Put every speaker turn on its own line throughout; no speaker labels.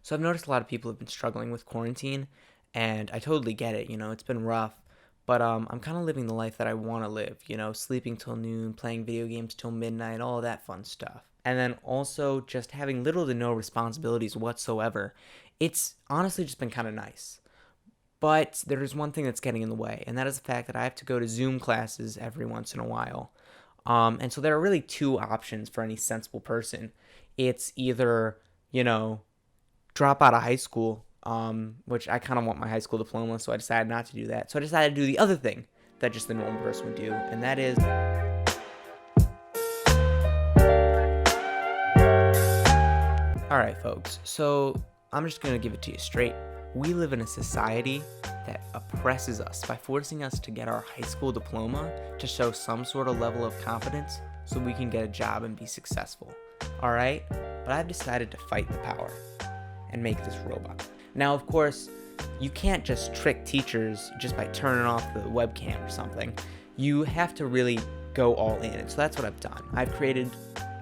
So I've noticed a lot of people have been struggling with quarantine, and I totally get it. It's been rough, but I'm kind of living the life that I want to live. Sleeping till noon, playing video games till midnight, all of that fun stuff. And then also just having little to no responsibilities whatsoever. It's honestly just been kind of nice. But there's one thing that's getting in the way, and that is the fact that I have to go to Zoom classes every once in a while. And so there are really two options for any sensible person. It's either, drop out of high school, which I kind of want my high school diploma, so I decided not to do that. So I decided to do the other thing that just the normal person would do, and that is... Alright, folks, so I'm just going to give it to you straight. We live in a society that oppresses us by forcing us to get our high school diploma to show some sort of level of competence so we can get a job and be successful. Alright? But I've decided to fight the power and make this robot. Now, of course, you can't just trick teachers just by turning off the webcam or something. You have to really go all in, and so that's what I've done. I've created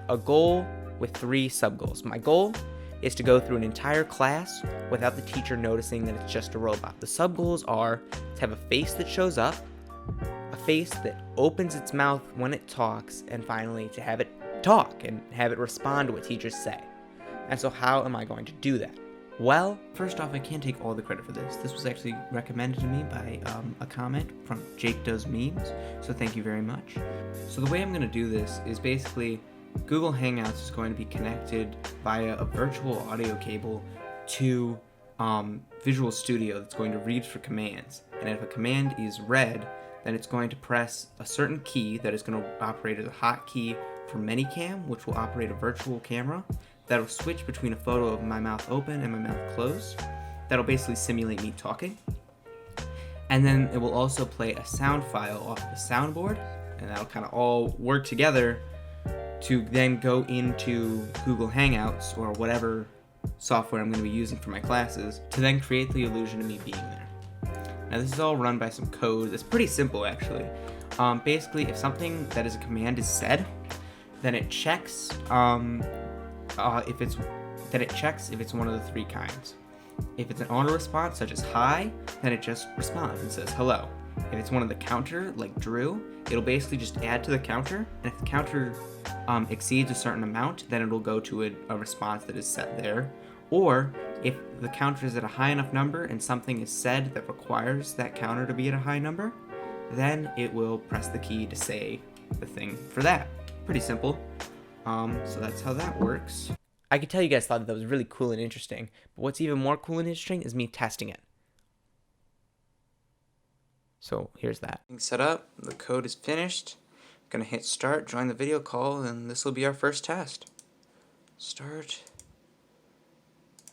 a goal with 3 sub-goals. My goal is to go through an entire class without the teacher noticing that it's just a robot. The sub-goals are to have a face that shows up, a face that opens its mouth when it talks, and finally to have it talk and have it respond to what teachers say. And so how am I going to do that? Well, first off, I can't take all the credit for this. This was actually recommended to me by a comment from Jake Does Memes, so thank you very much. So the way I'm going to do this is basically Google Hangouts is going to be connected via a virtual audio cable to Visual Studio that's going to read for commands. And if a command is read, then it's going to press a certain key that is going to operate as a hotkey for Manycam, which will operate a virtual camera. That'll switch between a photo of my mouth open and my mouth closed. That'll basically simulate me talking. And then it will also play a sound file off of a soundboard, and that'll kind of all work together to then go into Google Hangouts or whatever software I'm going to be using for my classes to then create the illusion of me being there. Now this is all run by some code. It's pretty simple actually. Basically, if something that is a command is said, then it checks if it's one of the 3 kinds. If it's an auto response such as hi, then it just responds and says hello. If it's one of the counter, like Drew, it'll basically just add to the counter, and if the counter exceeds a certain amount, then it'll go to a response that is set there. Or if the counter is at a high enough number and something is said that requires that counter to be at a high number, then it will press the key to say the thing for that. Pretty simple. So that's how that works. I could tell you guys thought that was really cool and interesting, but what's even more cool and interesting is me testing it. So here's that. Set up, the code is finished. I'm gonna hit start, join the video call, and this will be our first test. Start.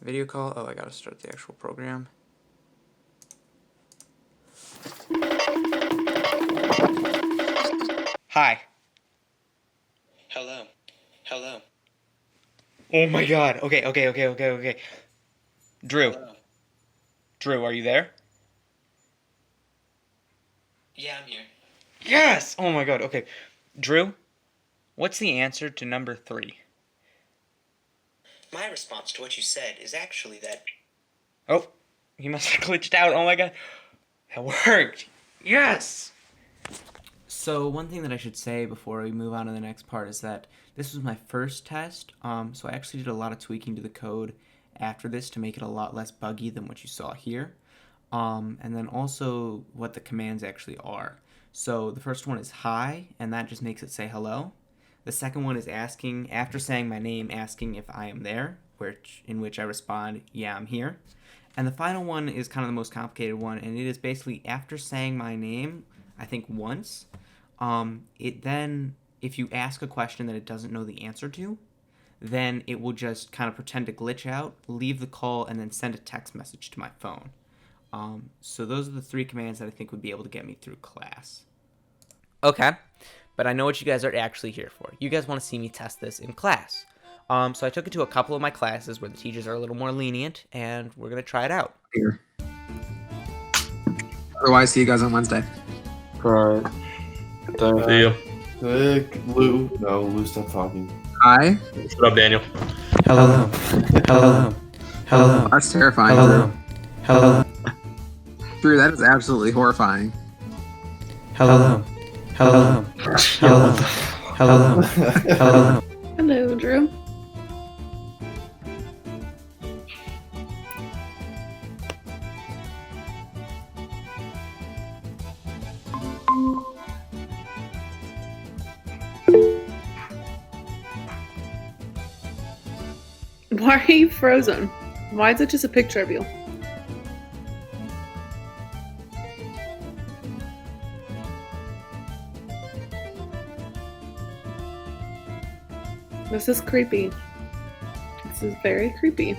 Video call. Oh, I gotta start the actual program. Hi.
Hello. Hello.
Oh my god. Okay. Drew.
Hello.
Drew, are you there?
Yeah, I'm here.
Yes! Oh my god, okay. Drew, what's the answer to number 3?
My response to what you said is actually that...
Oh, he must have glitched out. Oh my god. That worked. Yes! So one thing that I should say before we move on to the next part is that this was my first test, so I actually did a lot of tweaking to the code after this to make it a lot less buggy than what you saw here. And then also what the commands actually are. So the first one is hi, and that just makes it say hello. The second one is asking, after saying my name, asking if I am there, in which I respond, yeah, I'm here. And the final one is kind of the most complicated one, and it is basically after saying my name, I think once, it then, if you ask a question that it doesn't know the answer to, then it will just kind of pretend to glitch out, leave the call, and then send a text message to my phone. So those are the 3 commands that I think would be able to get me through class. Okay, but I know what you guys are actually here for. You guys want to see me test this in class. So I took it to a couple of my classes where the teachers are a little more lenient, and we're going to try it out.
Here. Otherwise, see you guys on Wednesday.
Alright.
See you.
Hey, Lou. No, Lou, stop talking.
Hi.
What up, Daniel?
Hello. Hello.
Hello.
That's terrifying.
Hello. Hello.
Drew, that is absolutely horrifying.
Hello. Hello. Hello. Hello. Hello.
Hello, Drew. Why are you frozen? Why is it just a picture of you? This is creepy. This is very creepy.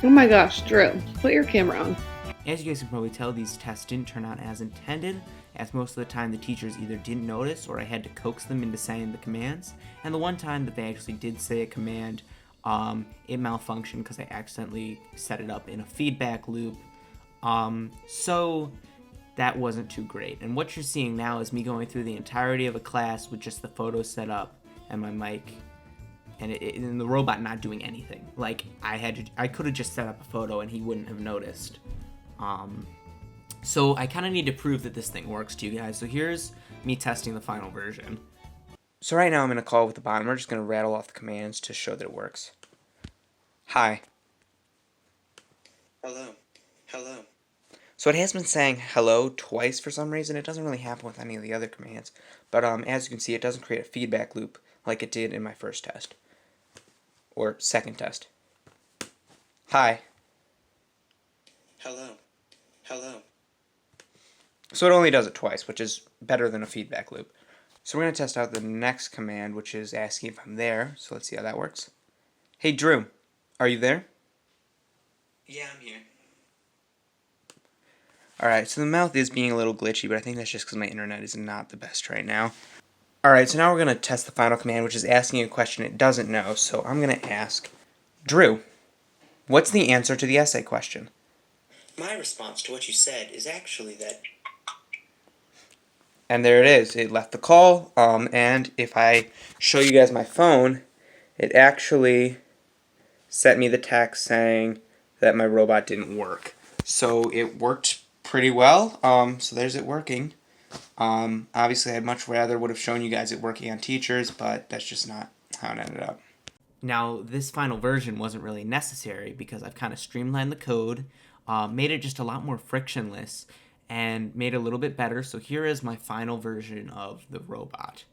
Oh my gosh, Drew, put your camera on.
As you guys can probably tell, these tests didn't turn out as intended, as most of the time the teachers either didn't notice or I had to coax them into saying the commands. And the one time that they actually did say a command, it malfunctioned because I accidentally set it up in a feedback loop. So that wasn't too great. And what you're seeing now is me going through the entirety of a class with just the photo set up and my mic. And the robot not doing anything. Like I could have just set up a photo and he wouldn't have noticed. So I kind of need to prove that this thing works to you guys. So here's me testing the final version. So right now I'm in a call with the bot. We're just going to rattle off the commands to show that it works. Hi.
Hello. Hello.
So it has been saying hello twice for some reason. It doesn't really happen with any of the other commands. But as you can see, it doesn't create a feedback loop like it did in my first test. Or second test. Hi.
Hello. Hello.
So it only does it twice, which is better than a feedback loop. So we're going to test out the next command, which is asking if I'm there. So let's see how that works. Hey, Drew, are you there?
Yeah, I'm here.
Alright, so the mouth is being a little glitchy, but I think that's just because my internet is not the best right now. Alright, so now we're going to test the final command, which is asking a question it doesn't know. So I'm going to ask, Drew, what's the answer to the essay question?
My response to what you said is actually that...
And there it is. It left the call, and if I show you guys my phone, it actually sent me the text saying that my robot didn't work. So it worked pretty well. So there's it working. Obviously, I'd much rather would have shown you guys it working on teachers, but that's just not how it ended up. Now, this final version wasn't really necessary because I've kind of streamlined the code, made it just a lot more frictionless, and made it a little bit better. So here is my final version of the robot.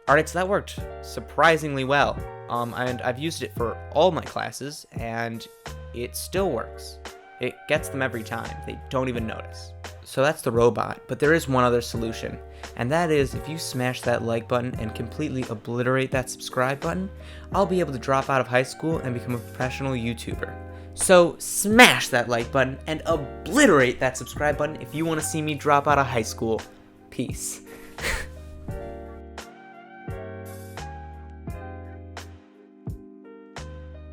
Alright, so that worked surprisingly well. And I've used it for all my classes, and it still works. It gets them every time. They don't even notice. So that's the robot, but there is one other solution, and that is if you smash that like button and completely obliterate that subscribe button, I'll be able to drop out of high school and become a professional YouTuber. So smash that like button and obliterate that subscribe button if you want to see me drop out of high school. Peace.